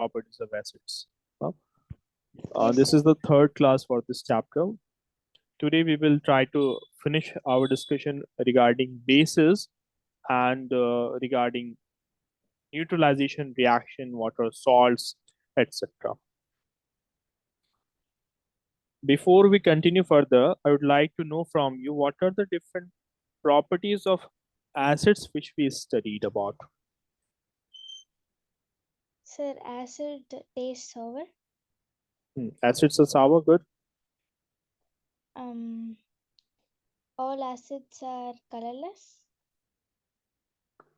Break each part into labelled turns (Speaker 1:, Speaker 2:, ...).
Speaker 1: properties of acids. Uh,
Speaker 2: Yes,
Speaker 1: this
Speaker 2: sir.
Speaker 1: is the third class for this chapter. Today we will try to finish our discussion regarding bases and regarding neutralization reaction, water, salts, etc. Before we continue further, I would like to know from you what are the different properties of acids which we studied about.
Speaker 2: Sir, acid tastes sour.
Speaker 1: Acids are sour, good.
Speaker 2: Um, all acids are colorless,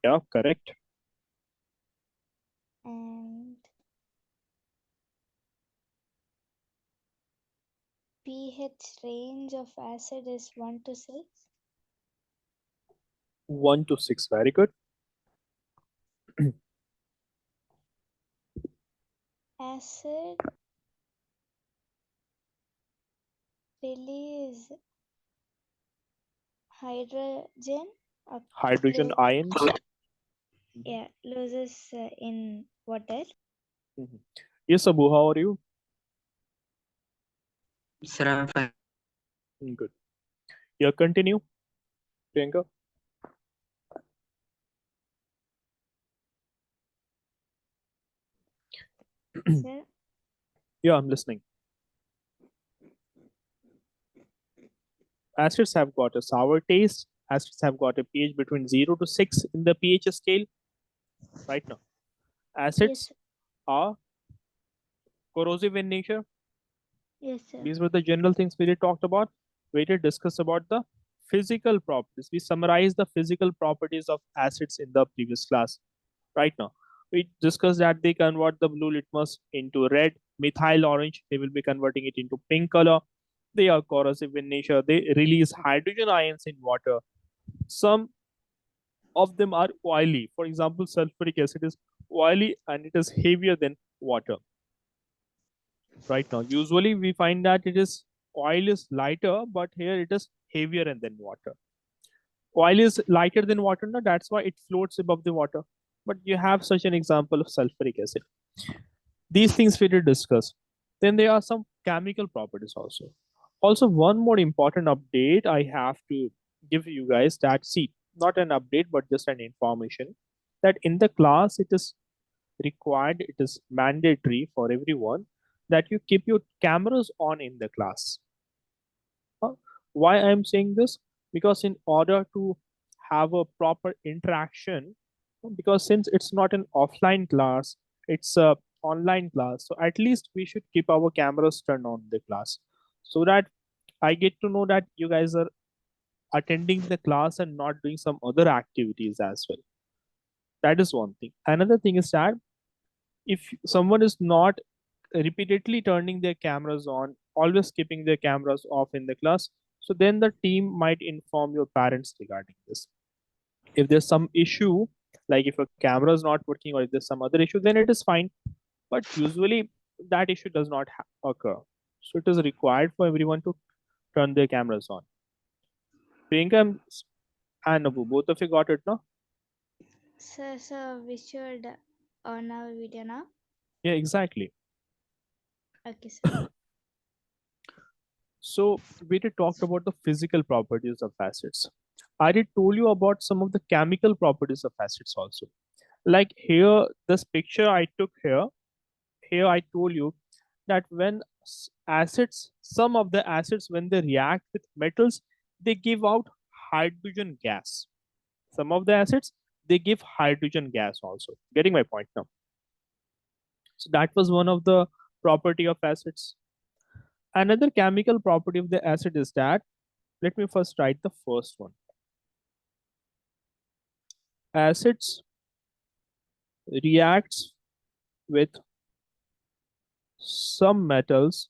Speaker 1: Yeah, correct.
Speaker 2: and pH range of acid is 1 to 6.
Speaker 1: 1 to 6, very good.
Speaker 2: Acid release hydrogen
Speaker 1: Hydrogen ions.
Speaker 2: loses in water.
Speaker 1: Mhm. Yes, Abu, how are you?
Speaker 3: Sir, I'm fine.
Speaker 1: Good. Yeah, continue, Priyanka.
Speaker 2: Sir,
Speaker 1: Yeah, I'm listening. Acids have got a sour taste. Acids have got a pH between 0 to 6 in the pH scale. Right now,
Speaker 2: yes,
Speaker 1: acids
Speaker 2: sir.
Speaker 1: are corrosive in nature.
Speaker 2: Yes, sir.
Speaker 1: These were the general things we did talked about. We did discuss about the physical properties. We summarized the physical properties of acids in the previous class. Right now, we discussed that they convert the blue litmus into red, methyl orange. They will be converting it into pink color. They are corrosive in nature. They release hydrogen ions in water. Some of them are oily. For example, sulfuric acid is oily and it is heavier than water. Right now, usually we find that it is oil is lighter, but here it is heavier than water. Oil is lighter than water, no, that's why it floats above the water. But you have such an example of sulfuric acid. These things we did discuss. Then there are some chemical properties also. Also, one more important update I have to give you guys that see, not an update, but just an information that in the class it is required, it is mandatory for everyone that you keep your cameras on in the class. Why I'm saying this? Because in order to have a proper interaction, because since it's not an offline class, it's a online class, so at least we should keep our cameras turned on the class so that I get to know that you guys are attending the class and not doing some other activities as well. That is one thing. Another thing is that if someone is not repeatedly turning their cameras on, always keeping their cameras off in the class, so then the team might inform your parents regarding this. If there's some issue, like if a camera is not working or if there's some other issue, then it is fine. But usually that issue does not occur. So it is required for everyone to turn their cameras on. Priyanka and Abu, both of you got it, no?
Speaker 2: Sir, so we should on our video now.
Speaker 1: Yeah, exactly.
Speaker 2: Okay, sir.
Speaker 1: So we did talked about the physical properties of acids. I did told you about some of the chemical properties of acids also. Like here, this picture I took here I told you that when acids, some of the acids, when they react with metals, they give out hydrogen gas. Some of the acids, they give hydrogen gas also. Getting my point now. So that was one of the property of acids. Another chemical property of the acid is that, let me first write the first one. Acids reacts with some metals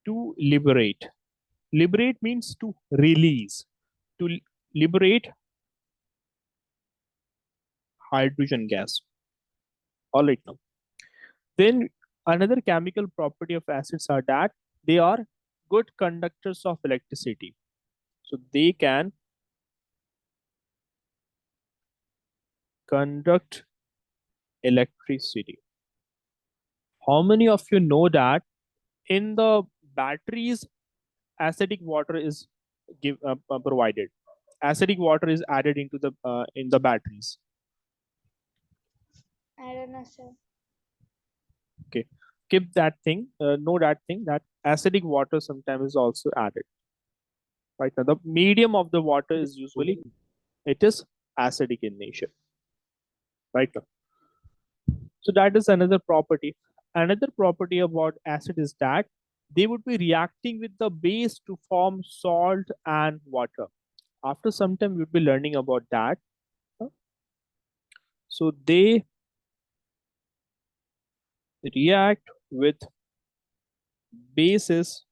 Speaker 1: to liberate. Liberate means to release, to liberate hydrogen gas. All right now. Then another chemical property of acids are that they are good conductors of electricity. So they can conduct electricity. How many of you know that in the batteries, acidic water is provided? Acidic water is added into the in the batteries.
Speaker 2: I don't know, sir.
Speaker 1: Okay, keep that thing. Know that thing that acidic water sometimes is also added. Right now, the medium of the water is usually it is acidic in nature. Right now, so that is another property. Another property about acid is that they would be reacting with the base to form salt and water. After some time, we'll be learning about that. So they react with bases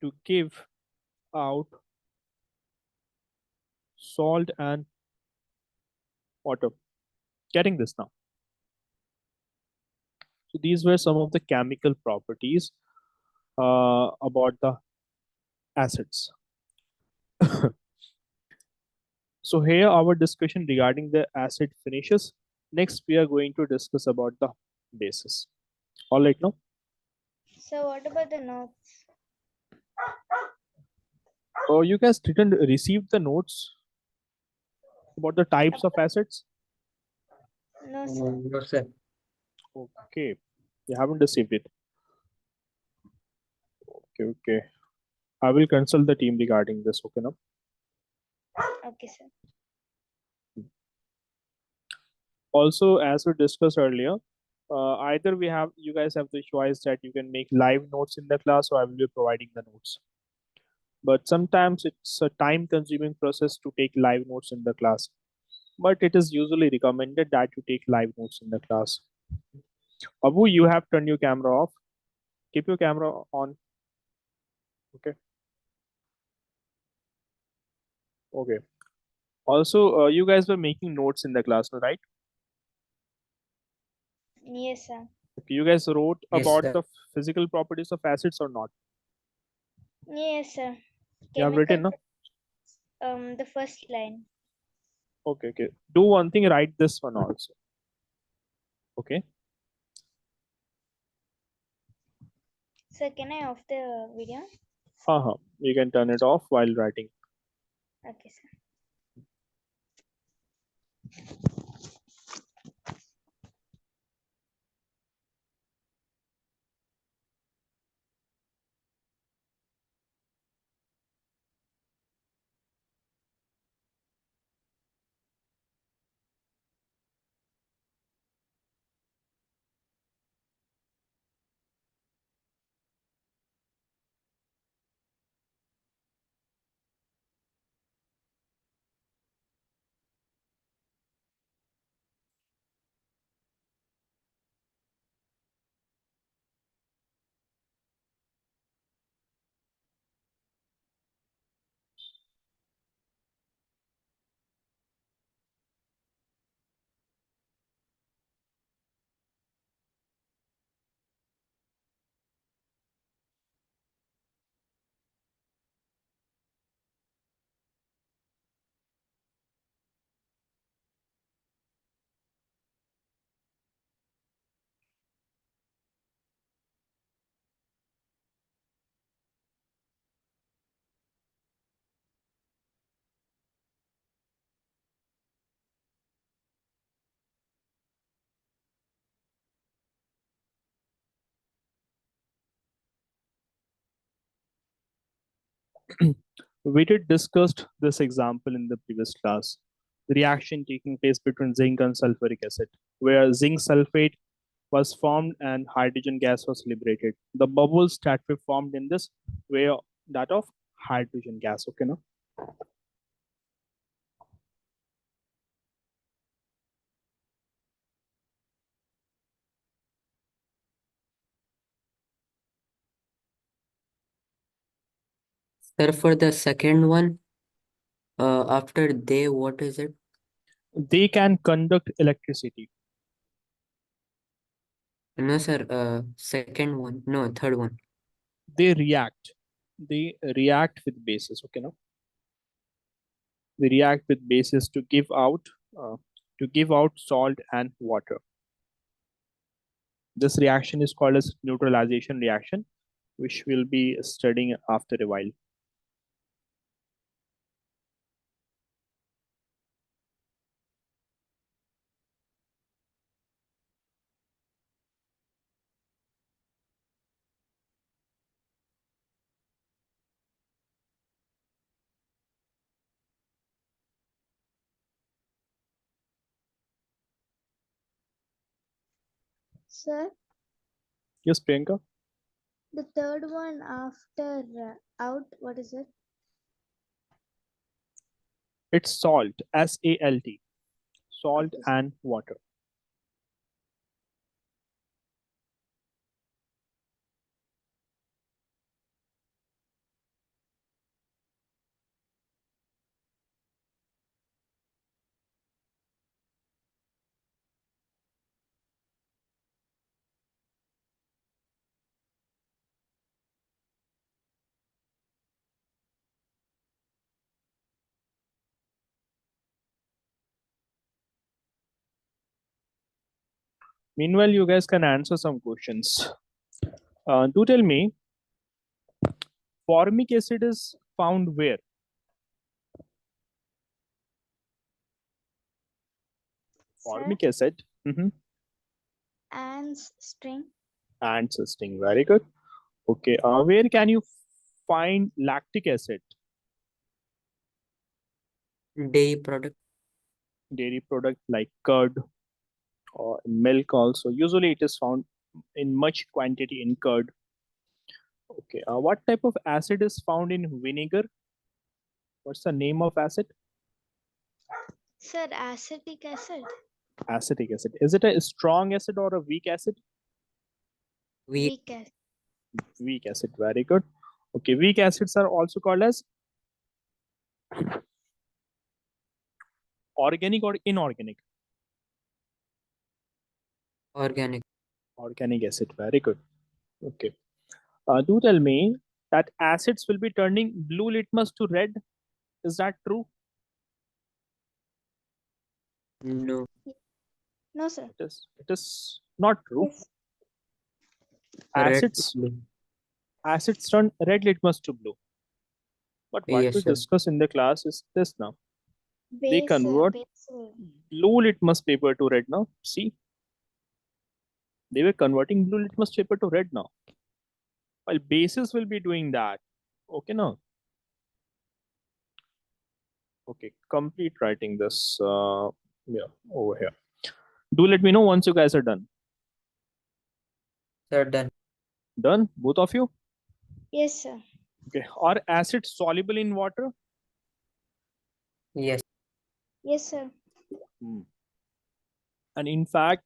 Speaker 1: to give out salt and water. Getting this now? So these were some of the chemical properties about the acids. So here our discussion regarding the acid finishes. Next, we are going to discuss about the bases. All right now.
Speaker 2: So what about the notes?
Speaker 1: Oh, you guys didn't receive the notes about the types of acids?
Speaker 2: No, sir.
Speaker 3: No, sir.
Speaker 1: Okay. You haven't received it. Okay, okay. I will consult the team regarding this. Okay, now.
Speaker 2: Okay, sir.
Speaker 1: Also, as we discussed earlier, either we have you guys have the choice that you can make live notes in the class, or I will be providing the notes. But sometimes it's a time consuming process to take live notes in the class, but it is usually recommended that you take live notes in the class. Abu, you have turned your camera off. Keep your camera on. Okay. Okay. Also, you guys were making notes in the class, right?
Speaker 2: Yes, sir.
Speaker 1: Okay. You guys wrote
Speaker 3: Yes,
Speaker 1: about
Speaker 3: sir.
Speaker 1: the physical properties of acids or not?
Speaker 2: Yes, sir.
Speaker 1: You have
Speaker 2: Chemical.
Speaker 1: written, no?
Speaker 2: The first line.
Speaker 1: Okay. Okay. Do one thing. Write this one also. Okay.
Speaker 2: Sir, can I off the video?
Speaker 1: Uh-huh. You can turn it off while writing.
Speaker 2: Okay, sir.
Speaker 1: We did discussed this example in the previous class. The reaction taking place between zinc and sulfuric acid, where zinc sulfate was formed and hydrogen gas was liberated. The bubbles that were formed in this were that of hydrogen gas. Okay, now.
Speaker 3: Sir, for the second one, after they, what is it?
Speaker 1: They can conduct electricity.
Speaker 3: No, sir. Second one. No, third one.
Speaker 1: They react. They react with bases. Okay, now they react with bases uh, to give out salt and water. This reaction is called as neutralization reaction, which we'll be studying after a while.
Speaker 2: Sir,
Speaker 1: Yes, Priyanka?
Speaker 2: the third one after out, what is it?
Speaker 1: It's salt, SALT, salt
Speaker 2: Okay.
Speaker 1: and water. Meanwhile, you guys can answer some questions. Do tell me, formic acid is found where?
Speaker 2: Sir,
Speaker 1: Formic acid.
Speaker 2: ants string.
Speaker 1: And sustain. Very good. Okay. Where can you find lactic acid?
Speaker 3: Dairy product.
Speaker 1: Dairy product like curd or milk also. Usually it is found in much quantity in curd. Okay. What type of acid is found in vinegar? What's the name of acid?
Speaker 2: Sir, acetic acid.
Speaker 1: Acetic acid. Is it a strong acid or a weak acid?
Speaker 3: Weak.
Speaker 2: Weak acid.
Speaker 1: Weak acid. Very good. Okay. Weak acids are also called as organic or inorganic.
Speaker 3: Organic.
Speaker 1: Organic acid. Very good. Okay. Do tell me that acids will be turning blue litmus to red. Is that true?
Speaker 3: No.
Speaker 2: No, sir.
Speaker 1: It is not true.
Speaker 2: Yes.
Speaker 3: Red to
Speaker 1: Acids
Speaker 3: blue.
Speaker 1: acids turn red litmus to blue. But what we
Speaker 3: Yes, sir.
Speaker 1: discuss in the class is this now. They
Speaker 2: Base,
Speaker 1: convert
Speaker 2: base will.
Speaker 1: blue litmus paper to red now. See, they were converting blue litmus paper to red now. While bases will be doing that. Okay, now. Okay, complete writing this. Yeah, over here. Do let me know once you guys are done.
Speaker 3: Sir, done.
Speaker 1: Done, both of you.
Speaker 2: Yes, sir.
Speaker 1: Okay, are acids soluble in water?
Speaker 3: Yes.
Speaker 2: Yes, sir.
Speaker 1: Hmm. And in fact,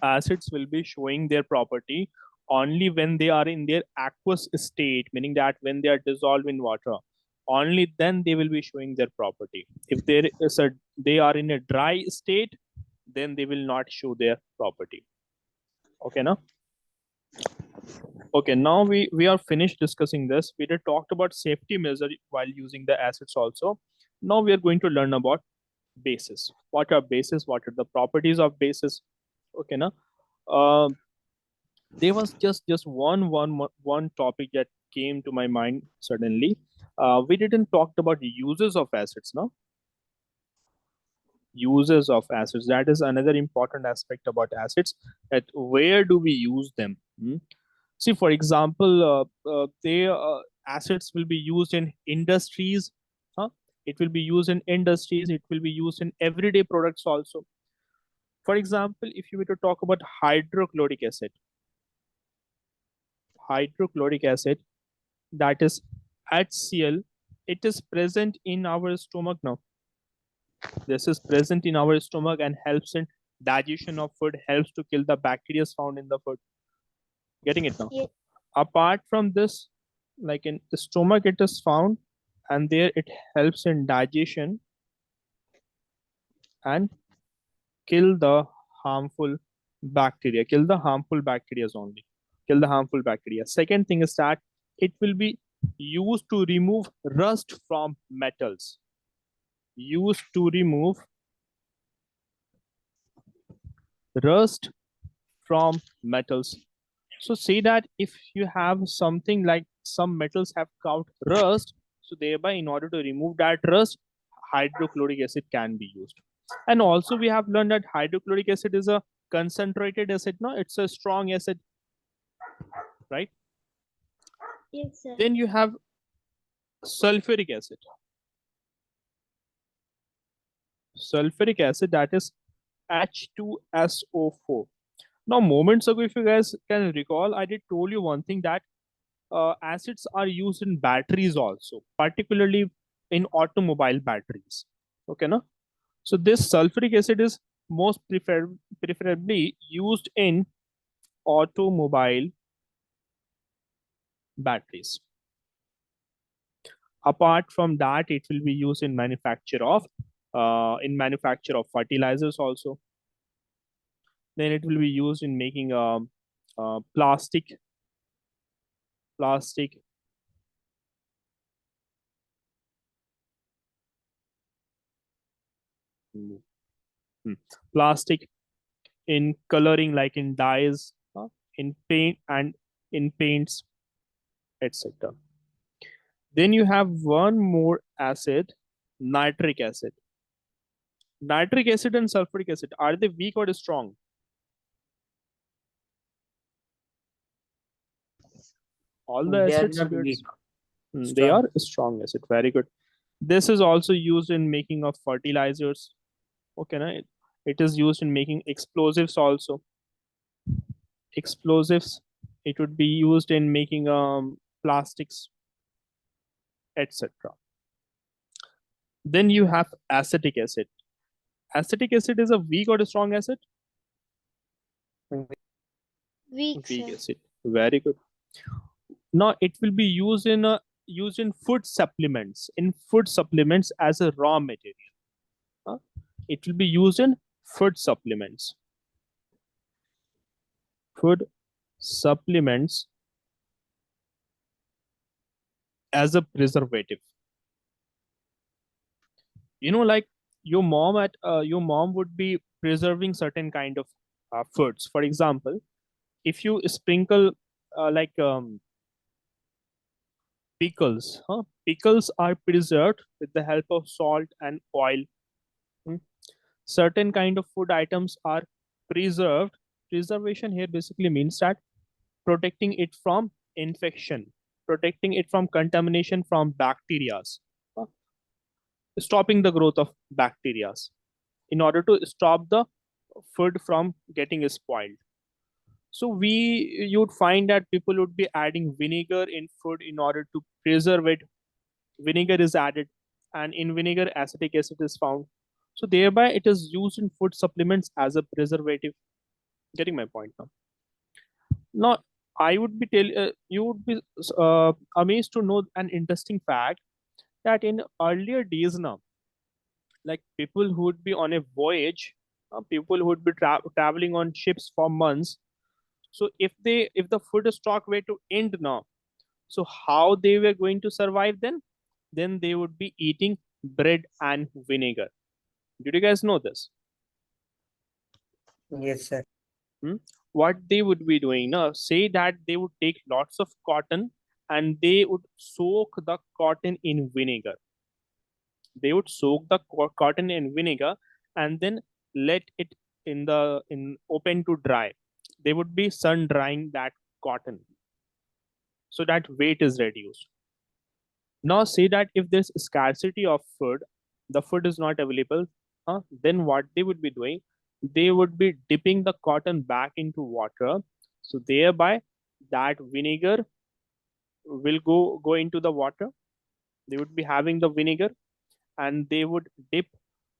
Speaker 1: acids will be showing their property only when they are in their aqueous state, meaning that when they are dissolved in water, only then they will be showing their property. If there is they are in a dry state, then they will not show their property. Okay, now. Okay, now we are finished discussing this. We did talked about safety measure while using the acids also. Now we are going to learn about bases. What are bases? What are the properties of bases? Okay, now. There was just one topic that came to my mind suddenly. We didn't talk about the uses of acids, no? Uses of acids. That is another important aspect about acids. That where do we use them? Hmm? See, for example, acids will be used in industries. Huh? It will be used in industries. It will be used in everyday products also. For example, if you were to talk about hydrochloric acid, that is HCl, it is present in our stomach now. This is present in our stomach and helps in digestion of food, helps to kill the bacteria found in the food. Getting it now?
Speaker 2: Yes.
Speaker 1: Apart from this, like in the stomach, it is found, and there it helps in digestion and kill the harmful bacteria. Kill the harmful bacteria only. Kill the harmful bacteria. Second thing is that it will be used to remove rust from metals. Used to remove rust from metals. So say that if you have something like some metals have caught rust, so thereby in order to remove that rust, hydrochloric acid can be used. And also we have learned that hydrochloric acid is a concentrated acid. No, it's a strong acid, right?
Speaker 2: Yes, sir.
Speaker 1: Then you have sulfuric acid. Sulfuric acid, that is H2SO4. Now, moments ago, if you guys can recall, I did told you one thing that acids are used in batteries also, particularly in automobile batteries. Okay, no? So this sulfuric acid is most preferably used in automobile batteries. Apart from that, it will be used in manufacture of fertilizers also. Then it will be used in making plastic mm, plastic, in coloring, like in dyes, in paint and in paints, etc. Then you have one more acid, nitric acid. Nitric acid and sulfuric acid, are they weak or strong? All the
Speaker 3: They are
Speaker 1: acids
Speaker 3: not
Speaker 1: we are,
Speaker 3: weak,
Speaker 1: they are
Speaker 3: strong.
Speaker 1: strong acid. Very good. This is also used in making of fertilizers. Okay, na? It is used in making explosives also. Explosives, it would be used in making plastics, etc. Then you have acetic acid. Acetic acid is a weak or a strong acid?
Speaker 2: Weak,
Speaker 1: Weak
Speaker 2: sir.
Speaker 1: acid. Very good. Now it will be used in food supplements. In food supplements as a raw material. Huh? It will be used in food supplements. Food supplements as a preservative. You know, like your mom would be preserving certain kind of foods. For example, if you sprinkle like pickles, pickles are preserved with the help of salt and oil. Hmm. Certain kind of food items are preserved. Preservation here basically means that protecting it from infection, protecting it from contamination from bacteria, stopping the growth of bacteria in order to stop the food from getting spoiled. So you'd find that people would be adding vinegar in food in order to preserve it. Vinegar is added, and in vinegar acetic acid is found. So thereby it is used in food supplements as a preservative. Getting my point now? Now I would be you would be amazed to know an interesting fact that in earlier days now, like people who would be on a voyage, people who would be traveling on ships for months. So if the food stock were to end now, so how they were going to survive then? Then they would be eating bread and vinegar. Did you guys know this?
Speaker 3: Yes, sir.
Speaker 1: Hmm? What they would be doing now, say that they would take lots of cotton and they would soak the cotton in vinegar. They would soak the cotton in vinegar and then let it in open to dry. They would be sun drying that cotton so that weight is reduced. Now say that if there's scarcity of food, the food is not available, then what they would be doing, they would be dipping the cotton back into water. So thereby that vinegar will go into the water. They would be having the vinegar and they would dip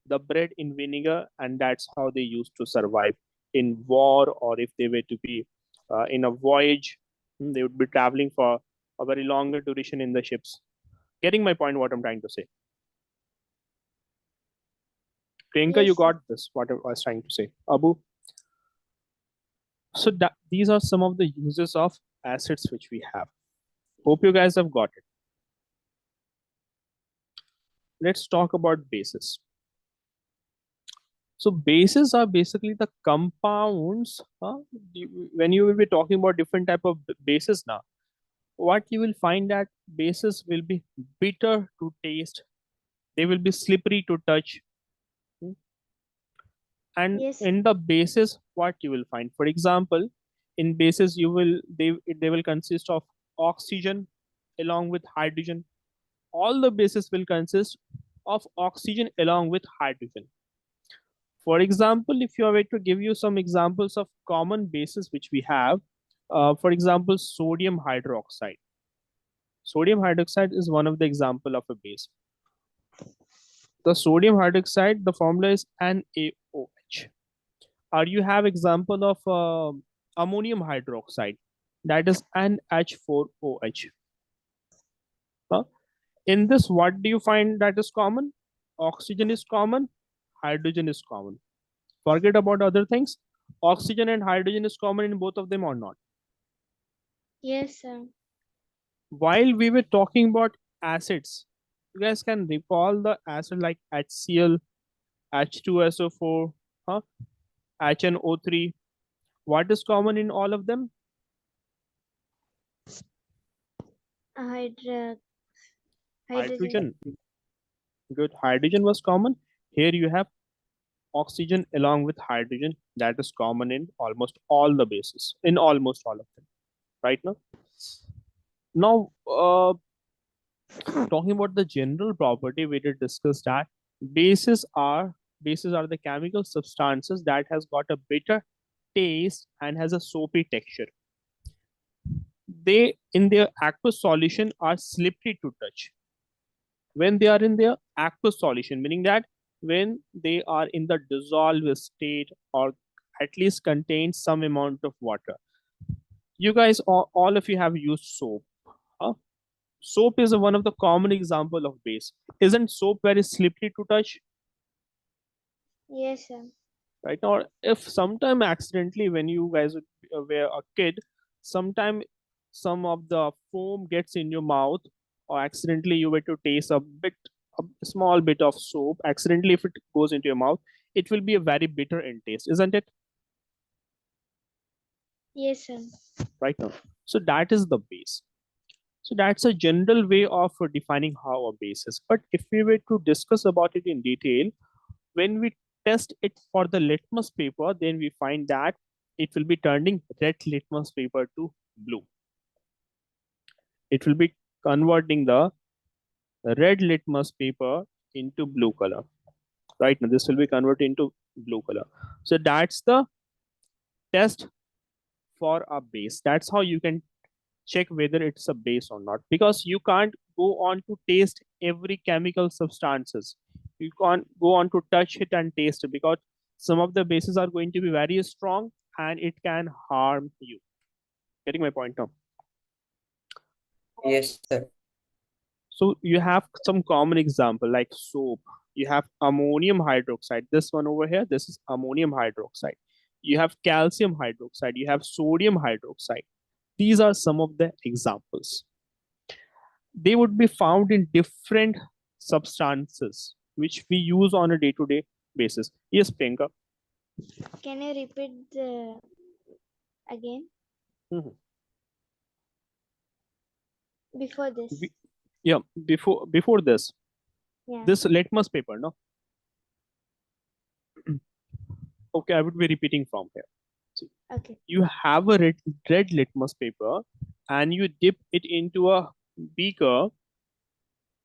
Speaker 1: the bread in vinegar, and that's how they used to survive in war, or if they were to be in a voyage, they would be traveling for a very longer duration in the ships. Getting my point, what I'm trying to say? Priyanka, you
Speaker 2: Yes, sir.
Speaker 1: got this, what I was trying to say. Abu, so that these are some of the uses of acids which we have. Hope you guys have got it. Let's talk about bases. So bases are basically the compounds. When you will be talking about different type of bases now, what you will find that bases will be bitter to taste. They will be slippery to touch. Hmm. And
Speaker 2: Yes.
Speaker 1: in the bases, what you will find, for example, in bases you will they will consist of oxygen along with hydrogen. All the bases will consist of oxygen along with hydrogen. For example, if you are to give you some examples of common bases which we have, for example, sodium hydroxide. Sodium hydroxide is one of the example of a base. The sodium hydroxide, the formula is NaOH. Or you have example of ammonium hydroxide, that is NH4OH. Huh? In this, what do you find that is common? Oxygen is common, hydrogen is common. Forget about other things. Oxygen and hydrogen is common in both of them or not?
Speaker 2: Yes, sir.
Speaker 1: While we were talking about acids, you guys can recall the acid like HCl, H2SO4, huh? HNO3. What is common in all of them?
Speaker 2: Hydra hydrogen.
Speaker 1: Hydrogen. Good. Hydrogen was common. Here you have oxygen along with hydrogen. That is common in almost all the bases, in almost all of them. Right now. Now, talking about the general property, we did discuss that bases are bases are the chemical substances that has got a bitter taste and has a soapy texture. They in their aqueous solution are slippery to touch. When they are in their aqueous solution, meaning that when they are in the dissolved state or at least contain some amount of water. You guys, all of you have used soap. Huh? Soap is one of the common example of base. Isn't soap very slippery to touch?
Speaker 2: Yes, sir.
Speaker 1: Right? Or if sometime accidentally when you guys were a kid, sometime some of the foam gets in your mouth, or accidentally you were to taste a small bit of soap. Accidentally, if it goes into your mouth, it will be a very bitter in taste, isn't it?
Speaker 2: Yes, sir.
Speaker 1: Right now. So that is the base. So that's a general way of defining how a base is. But if we were to discuss about it in detail, when we test it for the litmus paper, then we find that it will be turning red litmus paper to blue. It will be converting the red litmus paper into blue color. Right now, this will be converted into blue color. So that's the test for a base. That's how you can check whether it's a base or not, because you can't go on to taste every chemical substances. You can't go on to touch it and taste it, because some of the bases are going to be very strong and it can harm you. Getting my point now?
Speaker 3: Yes, sir.
Speaker 1: So you have some common example like soap. You have ammonium hydroxide. This one over here, this is ammonium hydroxide. You have calcium hydroxide. You have sodium hydroxide. These are some of the examples. They would be found in different substances which we use on a day-to-day basis. Yes, Priyanka.
Speaker 2: Can you repeat the again
Speaker 1: Mhm.
Speaker 2: before this?
Speaker 1: Yeah, before this,
Speaker 2: Yeah.
Speaker 1: this litmus paper, no? Okay, I would be repeating from here. See,
Speaker 2: Okay.
Speaker 1: you have a red litmus paper and you dip it into a beaker,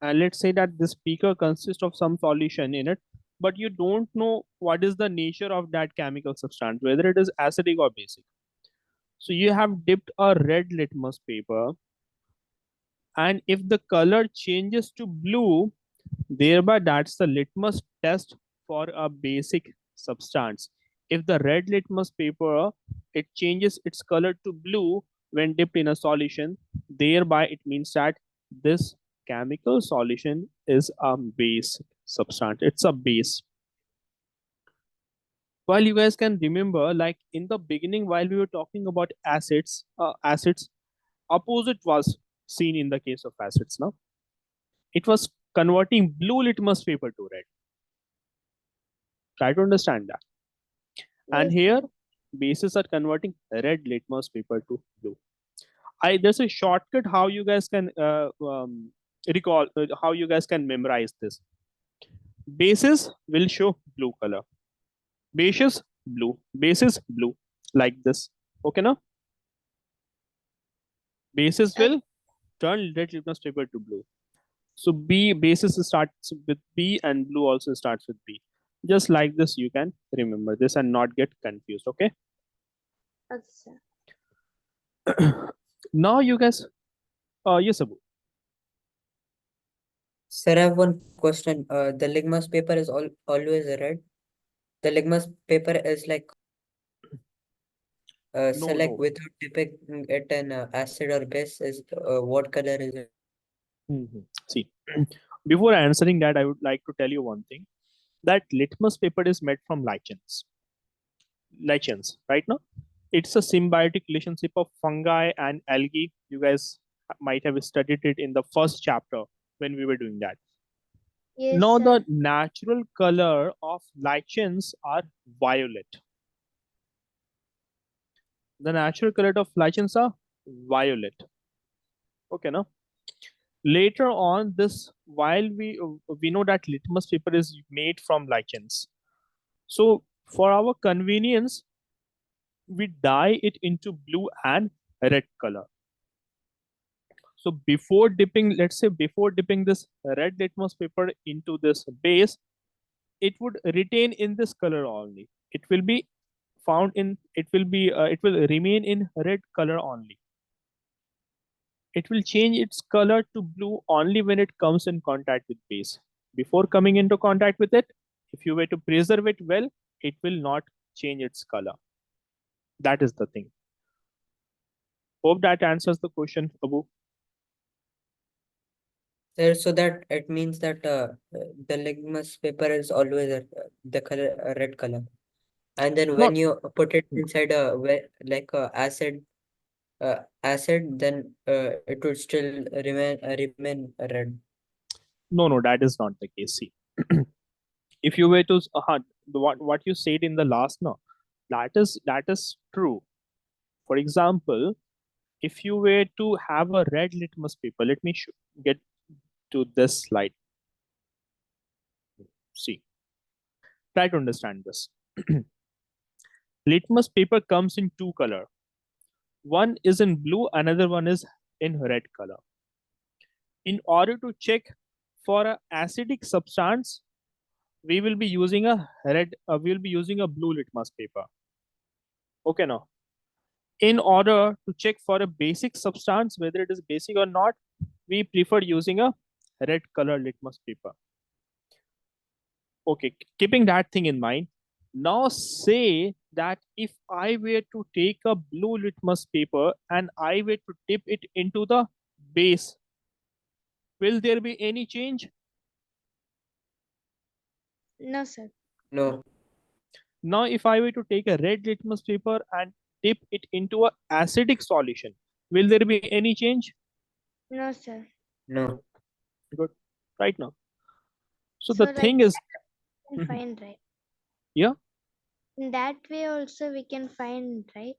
Speaker 1: and let's say that this beaker consists of some solution in it, but you don't know what is the nature of that chemical substance, whether it is acidic or basic. So you have dipped a red litmus paper, and if the color changes to blue, thereby that's the litmus test for a basic substance. If the red litmus paper it changes its color to blue when dipped in a solution, thereby it means that this chemical solution is a base substance. It's a base. While you guys can remember, like in the beginning, while we were talking about acids, opposite was seen in the case of acids. Now it was converting blue litmus paper to red. Try to understand that. And
Speaker 2: Yes,
Speaker 1: here, bases are converting red litmus paper to blue. There's a shortcut how you guys can recall, how you guys can memorize this. Bases will show blue color. Bases blue. Bases blue. Like this. Okay, now bases
Speaker 2: okay.
Speaker 1: will turn red litmus paper to blue. So B basis starts with B and blue also starts with B. Just like this, you can remember this and not get confused. Okay.
Speaker 2: Okay, sir.
Speaker 1: Now you guys, yes, Abu.
Speaker 3: Sir, I have one question. The litmus paper is always red. The litmus paper is like so
Speaker 1: No,
Speaker 3: like
Speaker 1: no.
Speaker 3: without dipping it in acid or base is what color is it?
Speaker 1: Mhm. See, before answering that, I would like to tell you one thing that litmus paper is made from lichens. Lichens, right now, it's a symbiotic relationship of fungi and algae. You guys might have studied it in the first chapter when we were doing that.
Speaker 2: Yes,
Speaker 1: Now,
Speaker 2: sir.
Speaker 1: the natural color of lichens are violet. The natural color of lichens are violet. Okay, now later on, this while we know that litmus paper is made from lichens. So for our convenience, we dye it into blue and red color. So before dipping, let's say before dipping this red litmus paper into this base, it would retain in this color only. It will be found in, it will remain in red color only. It will change its color to blue only when it comes in contact with base. Before coming into contact with it, if you were to preserve it well, it will not change its color. That is the thing. Hope that answers the question, Abu.
Speaker 3: Sir, so that it means that the litmus paper is always the color red color. And then
Speaker 1: Not
Speaker 3: when you put it inside a like acid, then it would still remain red.
Speaker 1: no, no, that is not the case. See, if you were to what you said in the last, no, that is true. For example, if you were to have a red litmus paper, let me get to this slide. See, try to understand this. Litmus paper comes in two color. One is in blue, another one is in red color. In order to check for a acidic substance, we will be using a we will be using a blue litmus paper. Okay, now in order to check for a basic substance whether it is basic or not, we prefer using a red color litmus paper. Okay, keeping that thing in mind, now say that if I were to take a blue litmus paper and I were to dip it into the base, will there be any change?
Speaker 2: No, sir.
Speaker 3: No,
Speaker 1: Now if I were to take a red litmus paper and dip it into a acidic solution, will there be any change?
Speaker 2: No, sir.
Speaker 3: no.
Speaker 1: Good. Right now, so
Speaker 2: So
Speaker 1: the
Speaker 2: like
Speaker 1: thing is,
Speaker 2: we can find, right?
Speaker 1: yeah,
Speaker 2: In that way also we can find, right?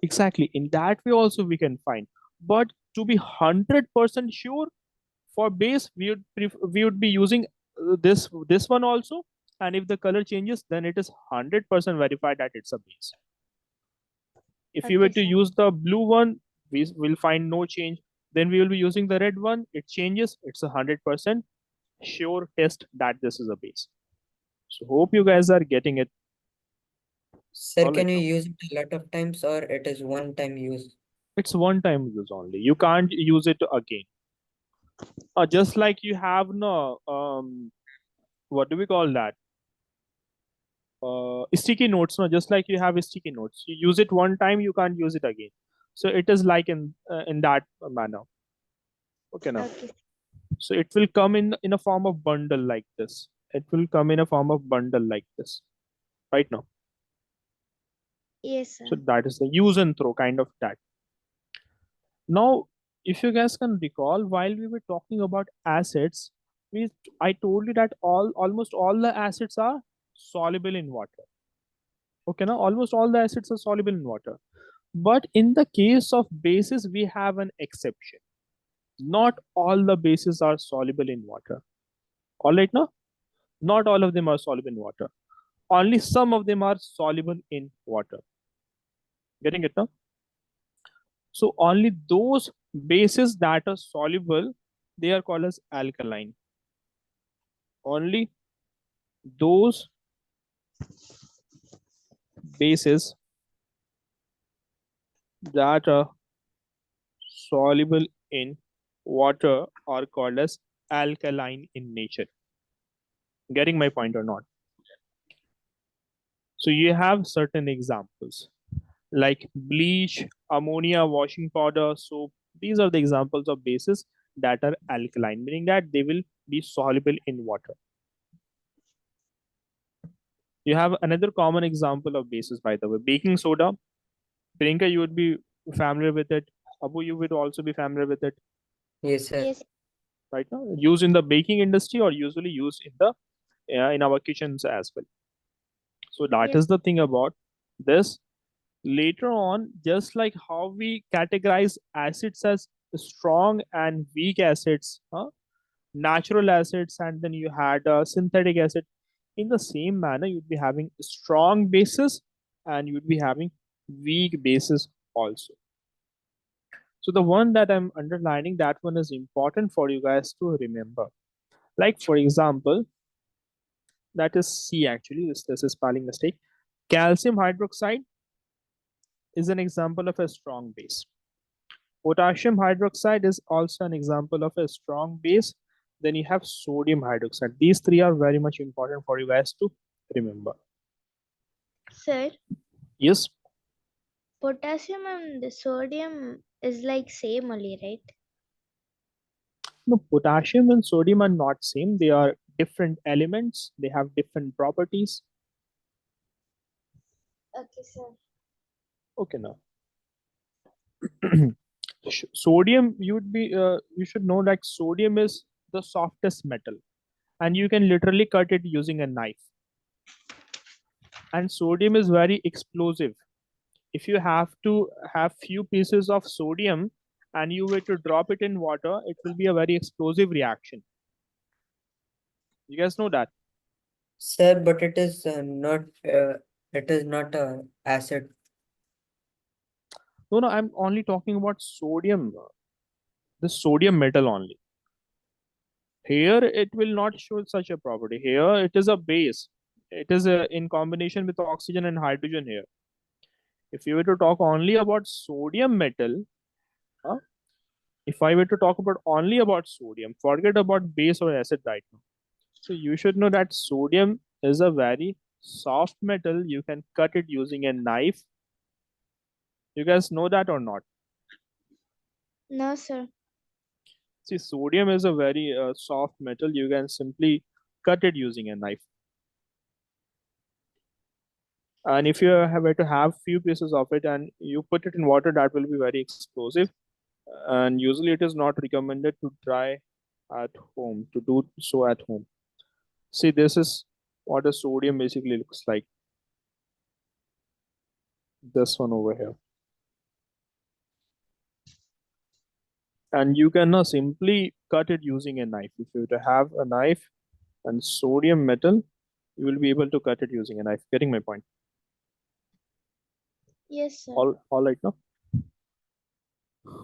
Speaker 1: exactly, in that way also we can find, but to be 100% sure, for base we would be using this one also, and if the color changes then it is 100% verified that it's a base. If you were
Speaker 2: Okay,
Speaker 1: to
Speaker 2: sir.
Speaker 1: use the blue one, we will find no change. Then we will be using the red one, it changes, it's 100% sure test that this is a base. So hope you guys are getting it.
Speaker 3: Sir,
Speaker 1: All right,
Speaker 3: can you
Speaker 1: now
Speaker 3: use it a lot of times or it is one time use?
Speaker 1: it's one time use only, you can't use it again. Just like you have no what do we call that, sticky notes, no, just like you have sticky notes, you use it one time, you can't use it again. So it is like in that manner. Okay, now
Speaker 2: Okay.
Speaker 1: so it will come in a form of bundle like this. It will come in a form of bundle like this right now.
Speaker 2: Yes,
Speaker 1: So
Speaker 2: sir.
Speaker 1: that is the use and throw kind of that. Now if you guys can recall, while we were talking about acids, we I told you that almost all the acids are soluble in water. Okay, now almost all the acids are soluble in water. But in the case of bases, we have an exception. Not all the bases are soluble in water. All right, now? Not all of them are soluble in water. Only some of them are soluble in water. Getting it now? So only those bases that are soluble, they are called as alkaline. Only those bases that are soluble in water are called as alkaline in nature. Getting my point or not? So you have certain examples like bleach, ammonia, washing powder, soap. These are the examples of bases that are alkaline, meaning that they will be soluble in water. You have another common example of bases, by the way, baking soda. Priyanka, you would be familiar with it. Abu, you would also be familiar with it,
Speaker 3: Yes, sir.
Speaker 2: Yes.
Speaker 1: right now. Used in the baking industry or usually used in our kitchens as well. So that
Speaker 2: Yes.
Speaker 1: is the thing about this. Later on, just like how we categorize acids as strong and weak acids, natural acids, and then you had synthetic acid. In the same manner, you'd be having strong bases and you'd be having weak bases also. So the one that I'm underlining, that one is important for you guys to remember. Like for example, that is C actually. This is spelling mistake. Calcium hydroxide is an example of a strong base. Potassium hydroxide is also an example of a strong base. Then you have sodium hydroxide. These three are very much important for you guys to remember.
Speaker 2: Sir,
Speaker 1: Yes.
Speaker 2: potassium and the sodium is like same only, right?
Speaker 1: No, potassium and sodium are not same. They are different elements. They have different properties.
Speaker 2: Okay, sir.
Speaker 1: Okay, now. Sodium, you should know that sodium is the softest metal, and you can literally cut it using a knife. And sodium is very explosive. If you have to have few pieces of sodium and you were to drop it in water, it will be a very explosive reaction. You guys know that?
Speaker 3: Sir, but it is not. It is not a acid.
Speaker 1: No, I'm only talking about sodium, the sodium metal only. Here, it will not show such a property. Here, it is a base. It is in combination with oxygen and hydrogen here. If you were to talk only about sodium metal, huh, if I were to talk about only about sodium, forget about base or acid right now. So you should know that sodium is a very soft metal. You can cut it using a knife. You guys know that or not?
Speaker 2: No, sir.
Speaker 1: See, sodium is a very soft metal. You can simply cut it using a knife. And if you were to have few pieces of it and you put it in water, that will be very explosive. And usually it is not recommended to try at home, to do so at home. See, this is what a sodium basically looks like. This one over here. And you can simply cut it using a knife. If you were to have a knife and sodium metal, you will be able to cut it using a knife. Getting my point?
Speaker 2: Yes, sir.
Speaker 1: All right now.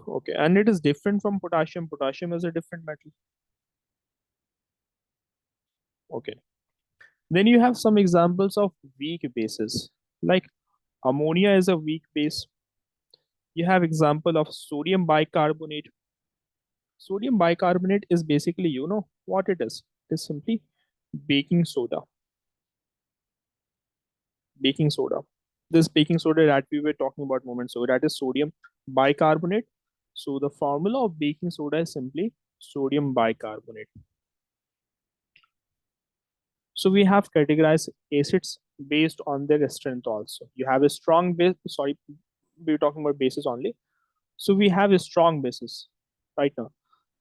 Speaker 1: Okay, and it is different from potassium. Potassium is a different metal. Okay. Then you have some examples of weak bases, like ammonia is a weak base. You have example of sodium bicarbonate. Sodium bicarbonate is basically, you know what it is? It is simply baking soda. Baking soda. This baking soda that we were talking about moments ago, that is sodium bicarbonate. So the formula of baking soda is simply sodium bicarbonate. So we have categorized acids based on their strength also. You have a strong base, sorry, we're talking about bases only. So we have a strong bases right now.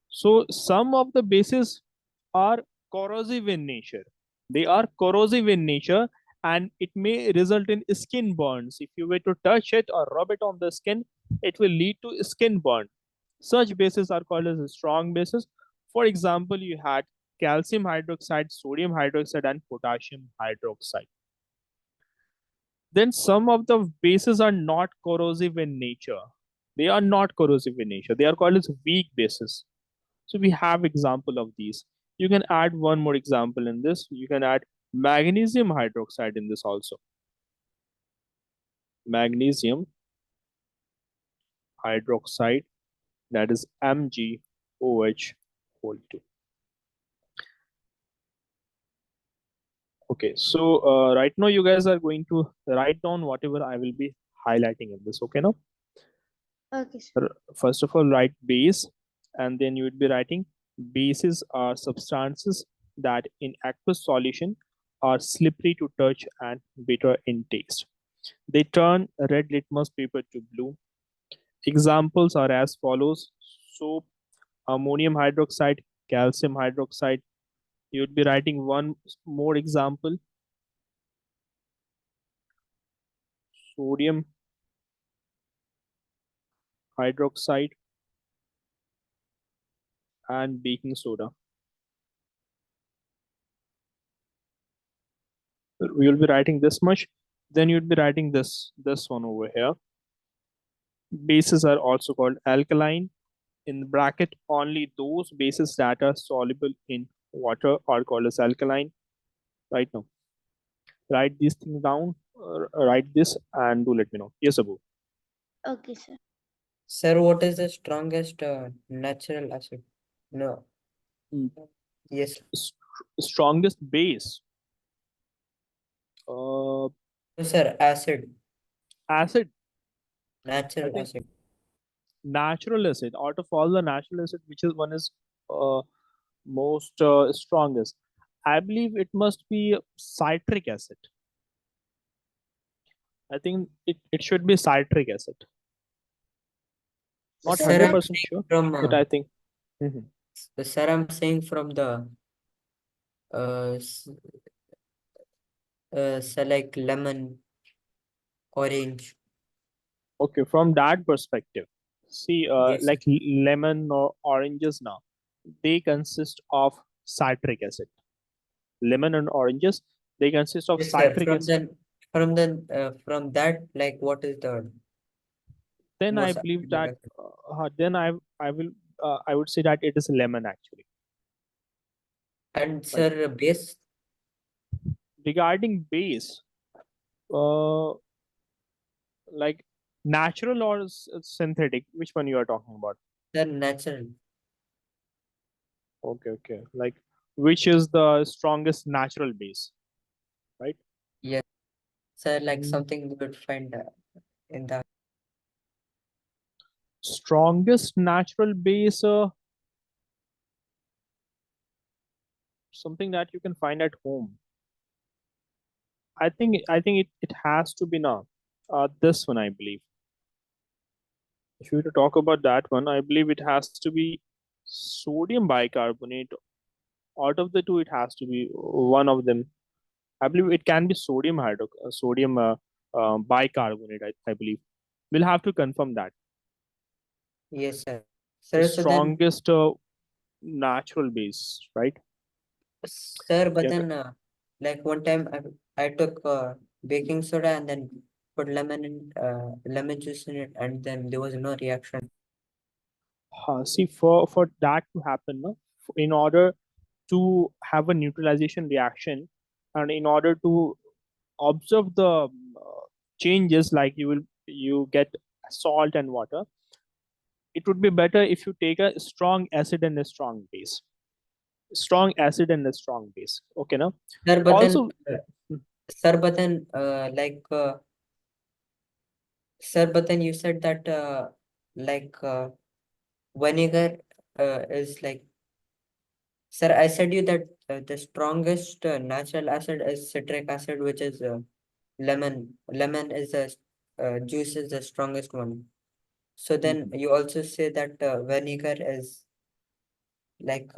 Speaker 1: So some of the bases are corrosive in nature. They are corrosive in nature and it may result in skin burns. If you were to touch it or rub it on the skin, it will lead to skin burn. Such bases are called as strong bases. For example, you had calcium hydroxide, sodium hydroxide, and potassium hydroxide. Then some of the bases are not corrosive in nature. They are not corrosive in nature. They are called as weak bases. So we have example of these. You can add one more example in this. You can add magnesium hydroxide in this also. Magnesium hydroxide, that is MgOH whole 2. Okay, so right now you guys are going to write down whatever I will be highlighting in this. Okay, now
Speaker 2: Okay, sir.
Speaker 1: first of all write base, and then you would be writing bases are substances that in aqueous solution are slippery to touch and bitter in taste. They turn red litmus paper to blue. Examples are as follows: soap, ammonium hydroxide, calcium hydroxide. You would be writing one more example: sodium hydroxide and baking soda. We will be writing this much. Then you'd be writing this one over here. Bases are also called alkaline. In bracket, only those bases that are soluble in water are called as alkaline. Right now, write these things down. Write this and do let me know. Yes, Abu.
Speaker 2: Okay, sir.
Speaker 3: Sir, what is the strongest natural acid? No.
Speaker 1: Mm.
Speaker 3: Yes.
Speaker 1: Strongest base.
Speaker 3: No, sir, acid.
Speaker 1: Acid. I
Speaker 3: Natural
Speaker 1: think
Speaker 3: acid.
Speaker 1: natural acid. Out of all the natural acid, which is one is uh, most strongest? I believe it must be citric acid. I think it should be citric acid. Not
Speaker 2: Sir,
Speaker 3: Sir, I'm
Speaker 1: 100%
Speaker 3: saying
Speaker 1: sure,
Speaker 3: from
Speaker 1: but I think. Mhm.
Speaker 3: sir, I'm saying from the uh, s- sir, like lemon, orange.
Speaker 1: Okay, from that perspective, see,
Speaker 3: Yes, sir.
Speaker 1: like lemon or oranges now, they consist of citric acid. Lemon and oranges, they consist of
Speaker 3: Yes, sir.
Speaker 1: citric acid.
Speaker 3: From that, like, what is the
Speaker 1: Then I
Speaker 3: most
Speaker 1: believe
Speaker 3: acidic
Speaker 1: that,
Speaker 3: acid?
Speaker 1: then I will, I would say that it is lemon actually.
Speaker 3: And
Speaker 1: Like
Speaker 3: sir, base,
Speaker 1: regarding base, uh, like natural or synthetic, which one you are talking about?
Speaker 3: sir, natural.
Speaker 1: Okay, okay. Like which is the strongest natural base, right?
Speaker 3: Yes, sir, like
Speaker 1: Mm,
Speaker 3: something we would find in the
Speaker 1: strongest natural base, something that you can find at home. I think it has to be now. This one I believe. If you were to talk about that one, I believe it has to be sodium bicarbonate. Out of the two, it has to be one of them. I believe it can be sodium bicarbonate. I believe we'll have to confirm that.
Speaker 3: yes, sir.
Speaker 1: The
Speaker 3: Sir, so then,
Speaker 1: strongest natural base, right?
Speaker 3: sir, but
Speaker 1: Yeah.
Speaker 3: then, like one time I took baking soda and then put lemon juice in it, and then there was no reaction.
Speaker 1: See, for that to happen, no, in order to have a neutralization reaction, and in order to observe the changes, like you get salt and water, it would be better if you take a strong acid and a strong base. Strong acid and a strong base. Okay, now
Speaker 3: Sir, but then,
Speaker 1: also.
Speaker 3: like, sir, but then you said that, like, vinegar is like, sir, I said you that the strongest natural acid is citric acid, which is lemon. Lemon is the juice is the strongest one. So then
Speaker 1: Mhm.
Speaker 3: you also say that vinegar is like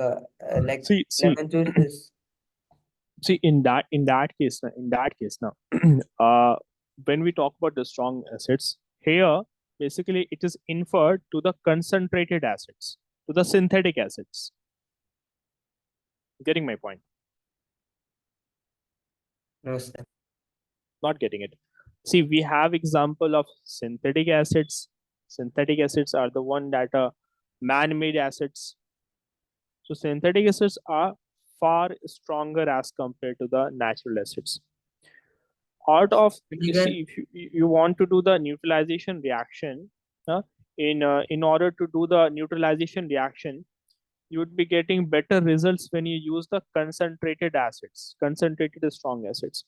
Speaker 1: See,
Speaker 3: lemon juice is.
Speaker 1: See, in that case now, when we talk about the strong acids here, basically it is inferred to the concentrated acids, to the synthetic acids. Getting my point?
Speaker 3: No, sir.
Speaker 1: Not getting it. See, we have example of synthetic acids. Synthetic acids are the one that are man-made acids. So synthetic acids are far stronger as compared to the natural acids. Out of, you
Speaker 3: Vinegar.
Speaker 1: see, if you want to do the neutralization reaction, in order to do the neutralization reaction, you would be getting better results when you use the concentrated acids, concentrated strong acids.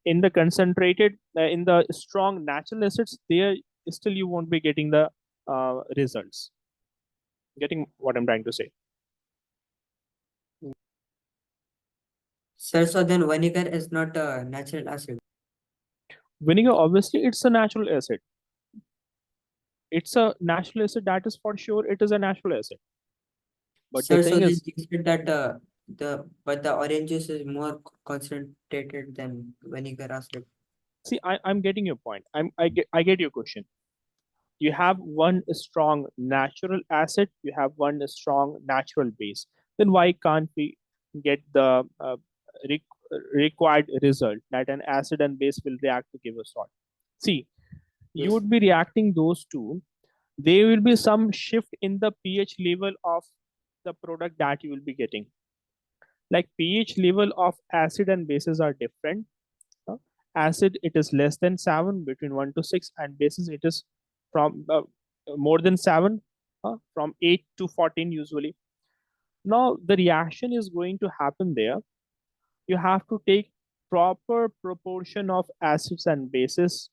Speaker 1: In the concentrated, in the strong natural acids, there still you won't be getting the results. Getting what I'm trying to say?
Speaker 3: Sir, so then vinegar is not a natural acid.
Speaker 1: Vinegar, obviously, it's a natural acid. It's a natural acid, that is for sure. It is a natural acid. But the
Speaker 3: Sir, so
Speaker 1: thing
Speaker 3: then
Speaker 1: is,
Speaker 3: you said that the orange juice is more concentrated than vinegar acid.
Speaker 1: see, I'm getting your point. I get your question. You have one strong natural acid, you have one strong natural base. Then why can't we get the re- required result that an acid and base will react to give a salt? See, you
Speaker 3: Yes.
Speaker 1: would be reacting those two. There will be some shift in the pH level of the product that you will be getting. Like pH level of acid and bases are different. Acid, it is less than 7, between 1 to 6, and bases, it is from more than 7, from 8 to 14 usually. Now the reaction is going to happen there. You have to take proper proportion of acids and bases.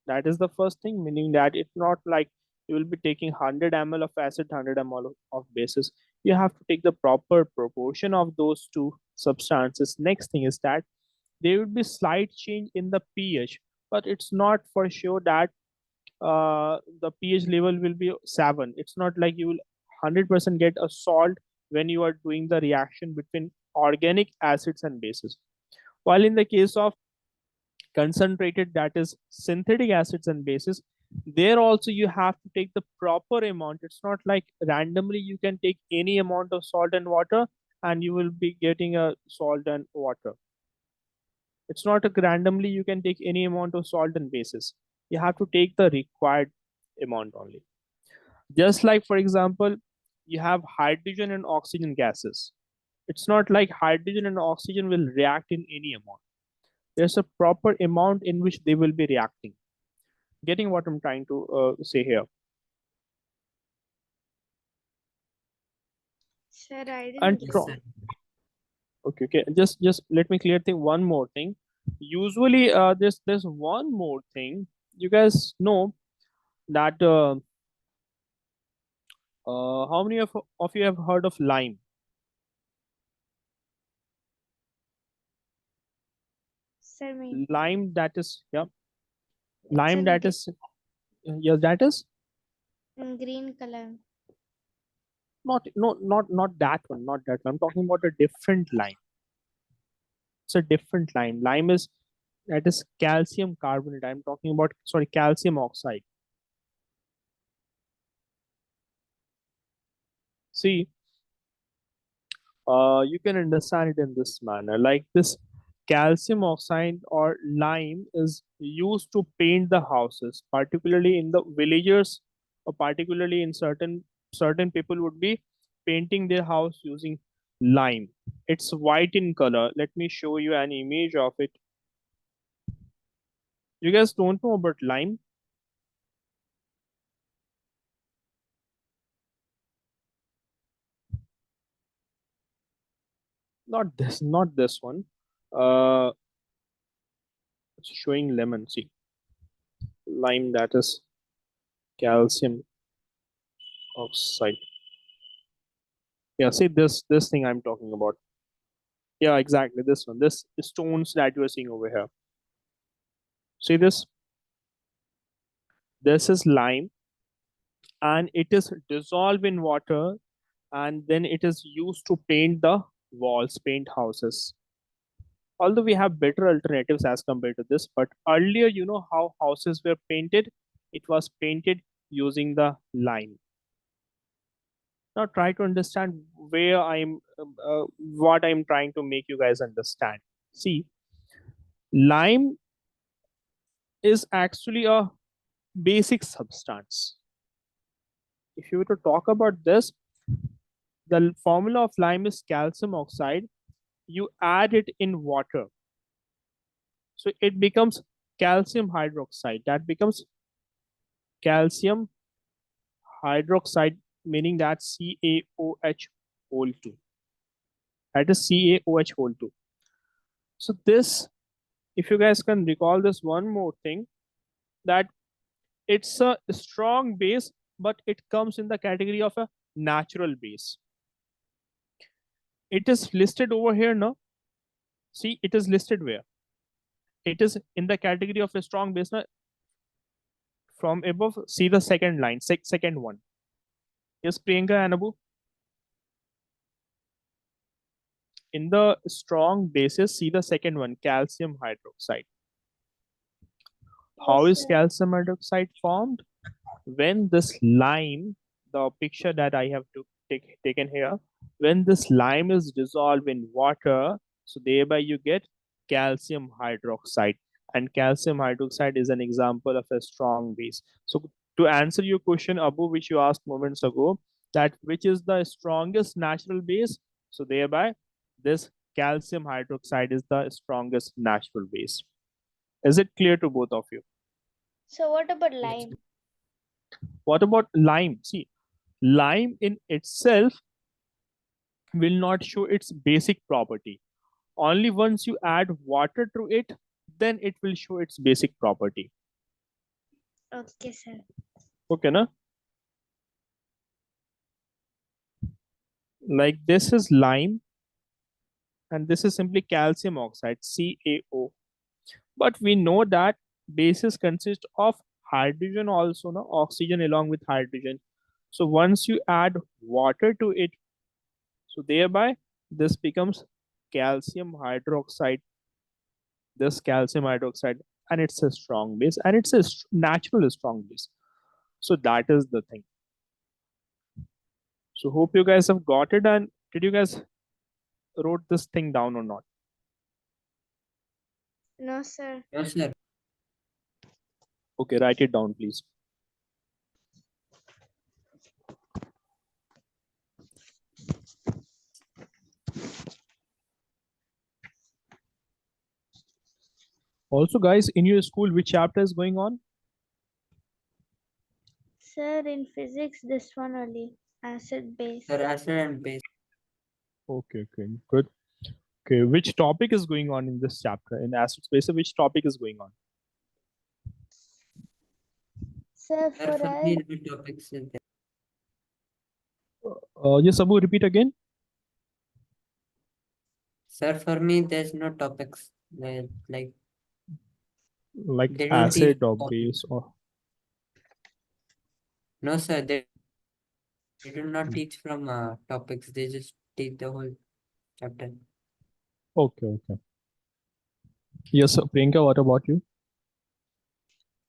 Speaker 1: That is the first thing, meaning that it's not like you will be taking 100 ml of acid, 100 ml of bases. You have to take the proper proportion of those two substances. Next thing is that there will be slight change in the pH, but it's not for sure that the pH level will be 7. It's not like you will 100% get a salt when you are doing the reaction between organic acids and bases. While in the case of concentrated, that is synthetic acids and bases, there also you have to take the proper amount. It's not like randomly you can take any amount of salt and water and you will be getting a salt and water. It's not a randomly you can take any amount of salt and bases. You have to take the required amount only. Just like, for example, you have hydrogen and oxygen gases. It's not like hydrogen and oxygen will react in any amount. There's a proper amount in which they will be reacting. Getting what I'm trying to say here?
Speaker 2: Sir, I
Speaker 1: And
Speaker 2: didn't get
Speaker 3: Yes,
Speaker 2: it.
Speaker 3: sir.
Speaker 1: okay, just let me clear thing. One more thing. Usually, there's one more thing. You guys know that how many of you have heard of lime?
Speaker 2: Sir, me.
Speaker 1: Lime, that is, yeah,
Speaker 2: It's
Speaker 1: lime,
Speaker 2: in
Speaker 1: that is, yeah, that is
Speaker 2: green color.
Speaker 1: not, no, not that one, not that one. I'm talking about a different lime. It's a different lime. Lime is, that is calcium carbonate. I'm talking about, sorry, calcium oxide. See, you can understand it in this manner. Like this calcium oxide or lime is used to paint the houses, particularly in the villagers, or particularly in certain people would be painting their house using lime. It's white in color. Let me show you an image of it. You guys don't know about lime? Not this one. Uh, it's showing lemon. See, lime, that is calcium oxide. Yeah, see this thing I'm talking about. Yeah, exactly this one. This stones that you are seeing over here. See this? This is lime, and it is dissolved in water, and then it is used to paint the walls, paint houses. Although we have better alternatives as compared to this, but earlier, you know how houses were painted? It was painted using the lime. Now try to understand where what I'm trying to make you guys understand. See, lime is actually a basic substance. If you were to talk about this, the formula of lime is calcium oxide. You add it in water, so it becomes calcium hydroxide. That becomes calcium hydroxide, meaning that CaOH whole 2. That is CaOH whole 2. So this, if you guys can recall this one more thing, that it's a strong base, but it comes in the category of a natural base. It is listed over here now. See, it is listed where? It is in the category of a strong base. Now, from above, see the second line, second one. Yes, Priyanka and Abu. In the strong bases, see the second one, calcium hydroxide. How
Speaker 2: Yes,
Speaker 1: is
Speaker 2: sir.
Speaker 1: calcium hydroxide formed? When this lime, the picture that I have taken here, when this lime is dissolved in water, so thereby you get calcium hydroxide. And calcium hydroxide is an example of a strong base. So to answer your question, Abu, which you asked moments ago, that which is the strongest natural base? So thereby this calcium hydroxide is the strongest natural base. Is it clear to both of you?
Speaker 2: So what about
Speaker 3: Yes,
Speaker 2: lime?
Speaker 1: What about lime? See, lime in itself will not show its basic property. Only once you add water to it, then it will show its basic property.
Speaker 2: Okay, sir.
Speaker 1: Okay, na? Like this is lime, and this is simply calcium oxide, CaO. But we know that bases consist of hydrogen also, no? Oxygen along with hydrogen. So once you add water to it, so thereby this becomes calcium hydroxide, this calcium hydroxide, and it's a strong base, and it's a natural strong base. So that is the thing. So hope you guys have got it. And did you guys wrote this thing down or not?
Speaker 2: No, sir.
Speaker 3: no, sir.
Speaker 1: Okay, write it down, please. Also, guys, in your school, which chapter is going on?
Speaker 2: Sir, in physics, this one only. Acid base.
Speaker 3: Sir, acid and base.
Speaker 1: Okay, okay, good. Okay, which topic is going on in this chapter in acid space? Which topic is going on?
Speaker 2: Sir,
Speaker 3: Sir,
Speaker 2: for
Speaker 3: for
Speaker 2: us,
Speaker 3: me, no topics is there.
Speaker 1: Yes, Abu, repeat again.
Speaker 3: Sir, for me, there's no topics. Like
Speaker 1: Like
Speaker 3: they don't teach.
Speaker 1: acid or base or
Speaker 3: No, sir, they do not teach from topics. They just teach the whole chapter.
Speaker 1: okay, okay. Yes, sir. Priyanka, what about you?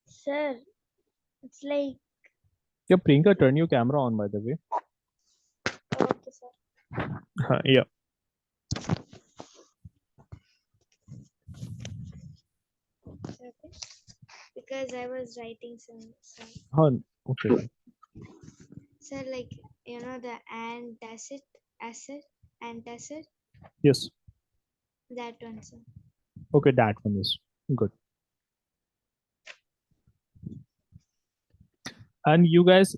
Speaker 2: sir, it's like,
Speaker 1: Yeah, Priyanka, turn your camera on, by the way.
Speaker 2: okay, sir.
Speaker 1: Yeah.
Speaker 2: Okay. Because I was writing some.
Speaker 1: Okay, okay.
Speaker 2: Sir, like, you know, the antacid,
Speaker 1: Yes.
Speaker 2: that one, sir.
Speaker 1: Okay, that one is good. And you guys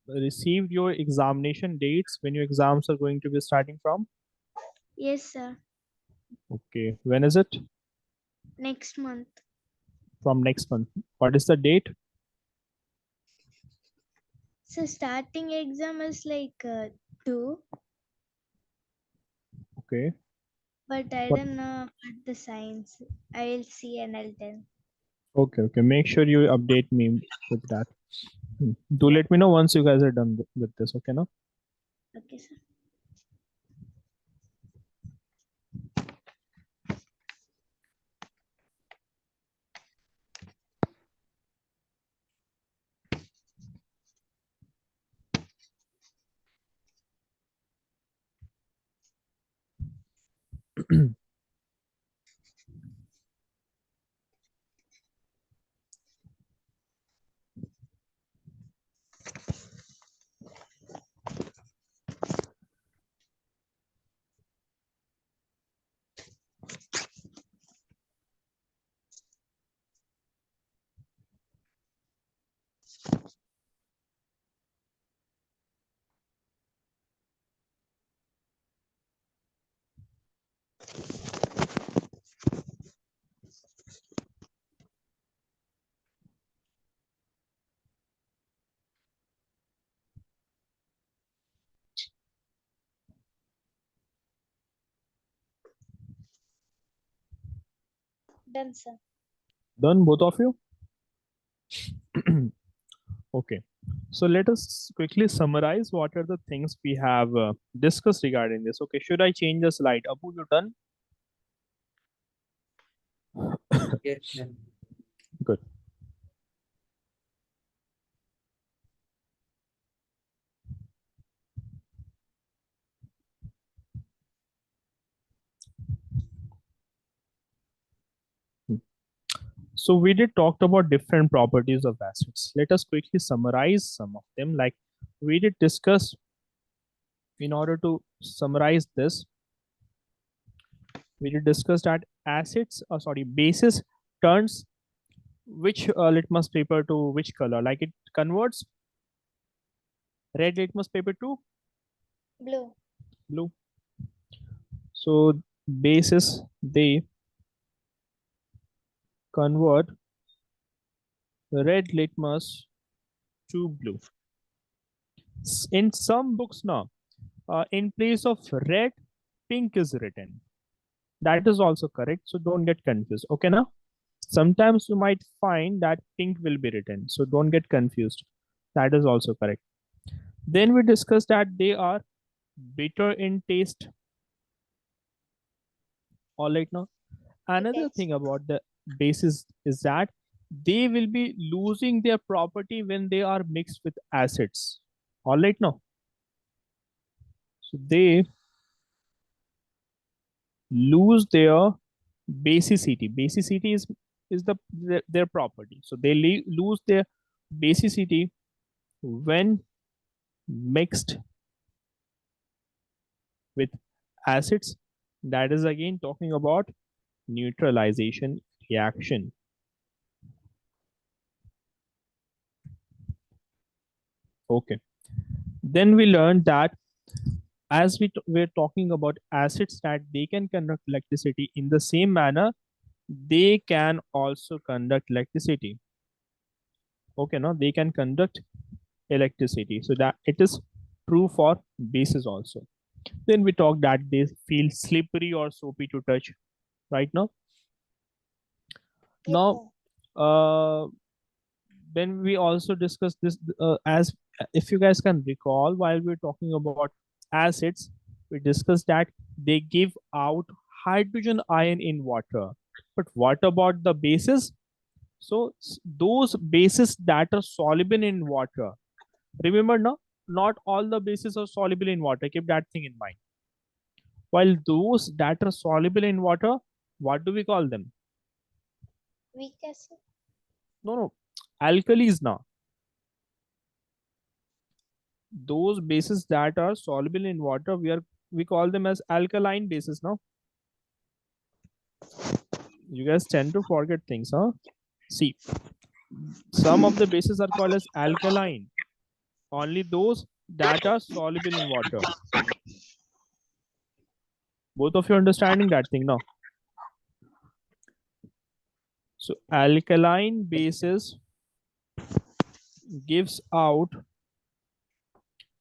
Speaker 1: received your examination dates when your exams are going to be starting from?
Speaker 2: Yes, sir.
Speaker 1: Okay. When is it?
Speaker 2: Next month.
Speaker 1: From next month. What is the date?
Speaker 2: So starting exam is like 2,
Speaker 1: Okay.
Speaker 2: but I
Speaker 1: What?
Speaker 2: don't know about the science. I'll see and I'll tell.
Speaker 1: Okay, okay. Make sure you update me with that. Do let me know once you guys are done with this. Okay, no?
Speaker 2: Okay, sir. Done, sir.
Speaker 1: Done, both of you? Okay. So let us quickly summarize what are the things we have discussed regarding this. Okay, should I change the slide? Apu, you done?
Speaker 3: Yes, sir.
Speaker 1: Good. Hmm. So we did talked about different properties of acids. Let us quickly summarize some of them. Like we did discuss, in order to summarize this, we did discuss that acids, bases turns which litmus paper to which color? Like it converts red litmus paper to
Speaker 2: Blue.
Speaker 1: blue. So bases, they convert red litmus to blue. In some books now, in place of red, pink is written. That is also correct. So don't get confused. Okay, now sometimes you might find that pink will be written. So don't get confused. That is also correct. Then we discussed that they are bitter in taste. All right, now another
Speaker 2: Yes.
Speaker 1: thing about the bases is that they will be losing their property when they are mixed with acids. All right, now so they lose their basicity. Basicity is their property. So they lose their basicity when mixed with acids. That is again talking about neutralization reaction. Okay. Then we learned that as we're talking about acids that they can conduct electricity in the same manner, they can also conduct electricity. Okay, no, they can conduct electricity. So that it is true for bases also. Then we talk that they feel slippery or soapy to touch. Right now,
Speaker 2: Yes,
Speaker 1: now
Speaker 2: sir.
Speaker 1: uh, then we also discuss this as if you guys can recall while we're talking about acids, we discussed that they give out hydrogen ion in water. But what about the bases? So those bases that are soluble in water, remember now, not all the bases are soluble in water. Keep that thing in mind. While those that are soluble in water, what do we call them?
Speaker 2: Weak acid.
Speaker 1: No, no, alkalis now. Those bases that are soluble in water, we call them as alkaline bases now. You guys tend to forget things, huh? See, some of the bases are called as alkaline. Only those that are soluble in water. Both of you understanding that thing now? So alkaline bases gives out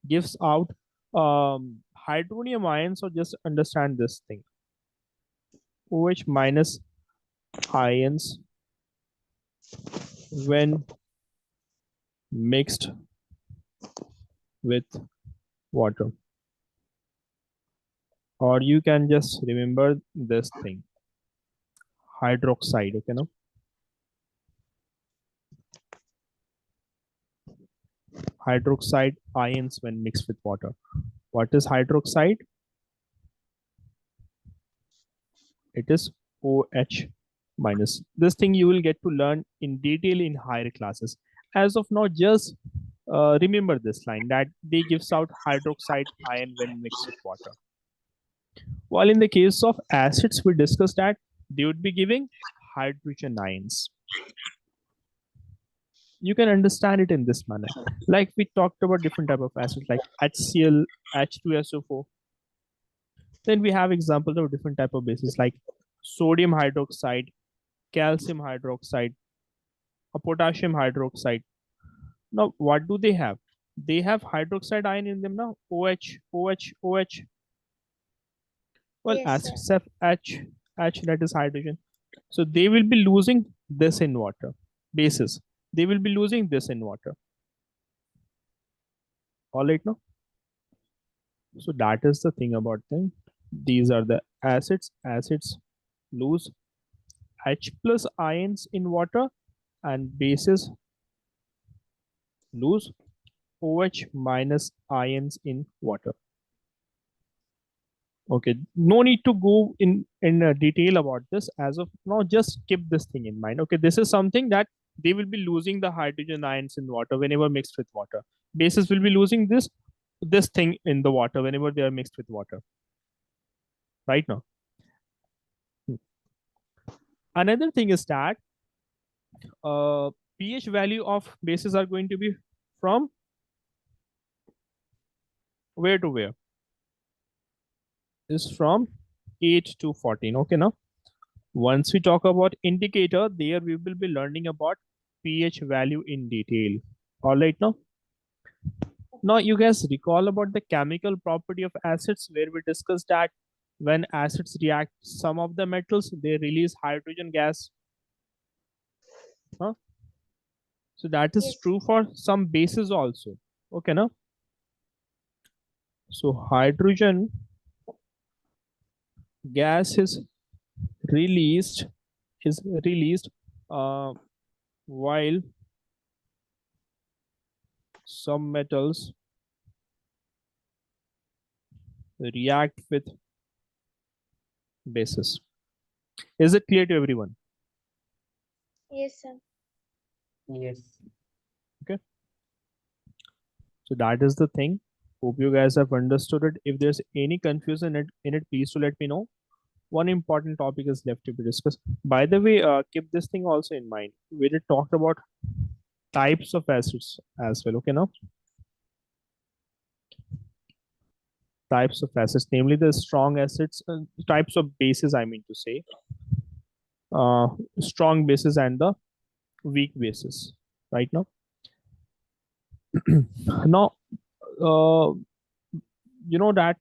Speaker 1: gives out hydronium ions. So just understand this thing. OH minus ions when mixed with water. Or you can just remember this thing, hydroxide. Okay, now hydroxide ions when mixed with water. What is hydroxide? It is OH minus. This thing you will get to learn in detail in higher classes. As of now, just remember this line that they gives out hydroxide ion when mixed with water. While in the case of acids, we discussed that they would be giving hydrogen ions. You can understand it in this manner. Like we talked about different type of acids like HCl, H2SO4. Then we have examples of different type of bases like sodium hydroxide, calcium hydroxide, or potassium hydroxide. Now, what do they have? They have hydroxide ion in them now. OH, OH, OH. Well,
Speaker 2: Yes, sir.
Speaker 1: acids have H, that is hydrogen. So they will be losing this in water. Bases. They will be losing this in water. All right now. So that is the thing about them. These are the acids. Acids lose H plus ions in water, and bases lose OH minus ions in water. Okay, no need to go in detail about this as of now. Just keep this thing in mind. Okay, this is something that they will be losing the hydrogen ions in water whenever mixed with water. Bases will be losing this thing in the water whenever they are mixed with water. Right now. Another thing is that pH value of bases are going to be from where to where? Is from 8 to 14. Okay, now once we talk about indicator, there we will be learning about pH value in detail. All right, now you guys recall about the chemical property of acids where we discussed that when acids react some of the metals, they release hydrogen gas. Huh? So that is
Speaker 2: Yes.
Speaker 1: true for some bases also. Okay, now. So hydrogen gas released is released uh, while some metals react with bases. Is it clear to everyone?
Speaker 2: Yes, sir.
Speaker 3: Yes.
Speaker 1: Okay. So that is the thing. Hope you guys have understood it. If there's any confusion in it, please to let me know. One important topic is left to be discussed. By the way, keep this thing also in mind. We did talk about types of acids as well. Okay, now types of acids, namely the strong acids, types of bases. I mean to say, uh, strong bases and the weak bases. Right now, now you know that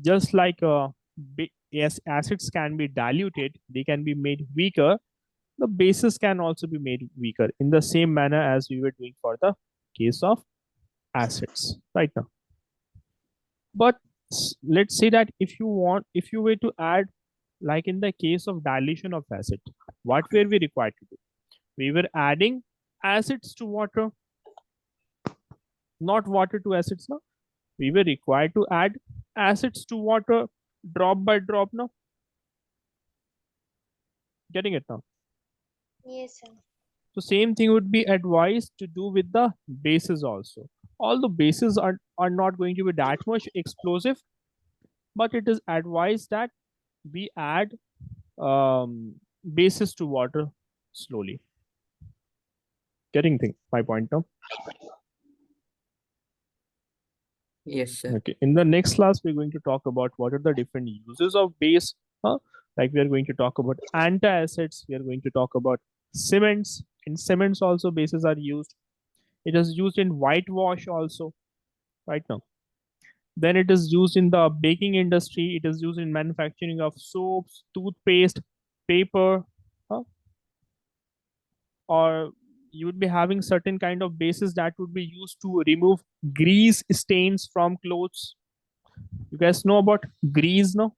Speaker 1: just like yes, acids can be diluted, they can be made weaker. The bases can also be made weaker in the same manner as we were doing for the case of acids right now. But let's say that if you were to add, like in the case of dilution of acid, what were we required to do? We were adding acids to water, not water to acids now. We were required to add acids to water drop by drop now. Getting it now?
Speaker 2: Yes, sir.
Speaker 1: So same thing would be advised to do with the bases also. All the bases are not going to be that much explosive, but it is advised that we add bases to water slowly. Getting my point now?
Speaker 3: Yes, sir.
Speaker 1: Okay. In the next class, we're going to talk about what are the different uses of base. Huh? Like we are going to talk about antacids. We are going to talk about cements. In cements also bases are used. It is used in whitewash also right now. Then it is used in the baking industry. It is used in manufacturing of soaps, toothpaste, paper, huh? Or you would be having certain kind of bases that would be used to remove grease stains from clothes. You guys know about grease now?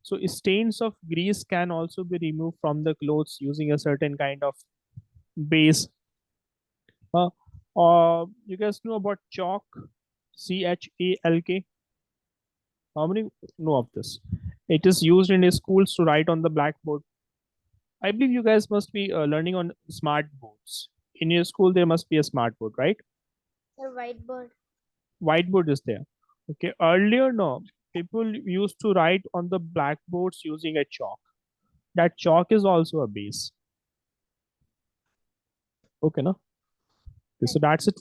Speaker 1: So stains of grease can also be removed from the clothes using a certain kind of base. Or you guys know about chalk, CHALK. How many know of this? It is used in schools to write on the blackboard. I believe you guys must be learning on smart boards. In your school, there must be a smart board, right?
Speaker 2: Sir, whiteboard.
Speaker 1: Whiteboard is there. Okay. Earlier, no. People used to write on the blackboards using a chalk. That chalk is also a base. Okay, no? So
Speaker 2: Right.
Speaker 1: that's it